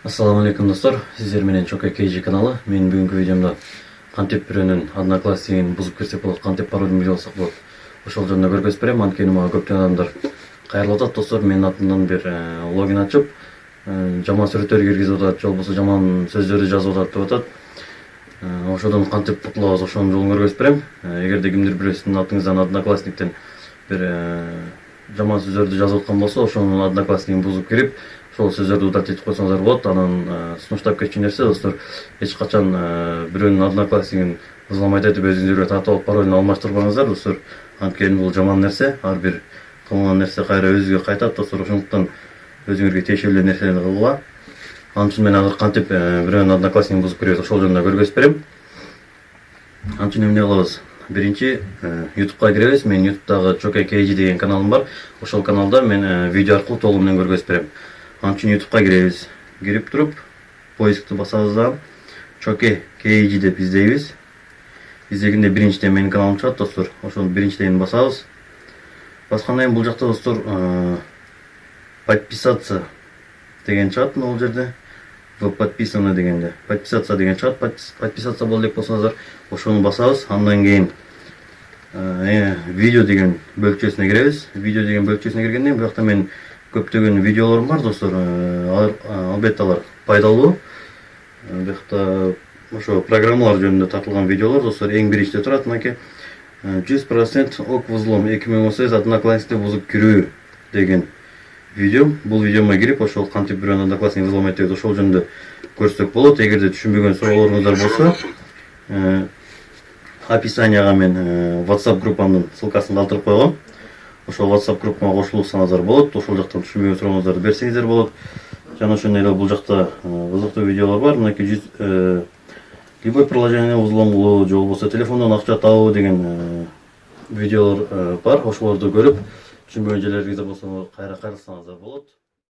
Ассаламу алейкум достор, сиздер менен Чока KG каналы. Мен бүгүнкү видеомда кантип бирөөнүн одноклассигин бузуп кирсек болот, кантип паролдун билип алсак болот. Ошол жөнүндө көргөзүп берем. Анткени мага көптөгөн адамдар кайрылып атат достор. Менин атымдан бир логин ачып, жаман сүрөттөр киргизип атат, же болбосо жаман сөздөрдү жазып атат деп атат. Ошодон кантип кутулабыз, ошонун жолун көргөзүп берем. Эгерде кимдир бирөө сиздин атыңыздан одноклассниктен бир жаман сөздөрдү жазып аткан болсо, ошонун одноклассигин бузуп кирип, ошол сөздөрдү удалить этип койсоңуздар болот. Анан сунуштап кетчү нерсе достор, эч качан бирөөнүн одноклассигин ызламайт этип өзүңүзгө тартып алып паролун алмаштырбаңыздар достор. Анткени бул жаман нерсе, ар бир кылган нерсе кайра өзүгө кайтат достор. Ошондуктан өзүңөргө тиешелүү нерселерди кылгыла. Ал үчүн мен азыр кантип бирөөнүн одноклассигин бузуп киребиз, ошол жөнүндө көргөзүп берем. Ал үчүн эмне кылабыз? Биринчи YouTube'га киребиз. Мен YouTube'дагы Чока KG деген каналым бар. Ошол каналда мен видео аркылуу толугу менен көргөзүп берем. Ал үчүн YouTube'га киребиз. Кирип туруп, поискту басабыз да Чока KG деп издейбиз. Издегенде биринчиден менин каналым чыгат достор. Ошол биринчиден басабыз. Баскандан кийин бул жакта достор подписаться деген чыгат бул жерде. Подписано дегенде. Подписаться деген чыгат. Подписаться болду деп болсоңуздар, ошону басабыз. Андан кийин видео деген бөлүкчөсүнө киребиз. Видео деген бөлүкчөсүнө киргенден кийин бuyакта мен көптөгөн видеолорум бар достор. Албетте алар пайдалуу. Бuyакта ошо программалар жөнүндө тартылган видеолор достор. Эң биринчиде турат мынакей 100% ок взлом 2018 одноклассникти бузуп кирүү деген видео. Бул видеома кирип, ошол кантип бирөөнүн одноклассигин ызламайт деп ошол жөнүндө көрсөк болот. Эгерде түшүнбөгөн суроолоруңуздар болсо, описанияга мен WhatsApp группамдын ссылкасын калтырып койгом. Ошол WhatsApp группама кошулсаңыздар болот. Ошол жактан түшүнбөгөн сурооңуздарды берсеңиздер болот. Жана ошондой эле бул жакта кызыктуу видеолор бар. Мынакей любой приложение взломлоо же болбосо телефондон акча табуу деген видеолор бар. Ошолорду көрүп, түшүнбөгөн жерлериңиздер болсо кайра кайрылсаңыздар болот.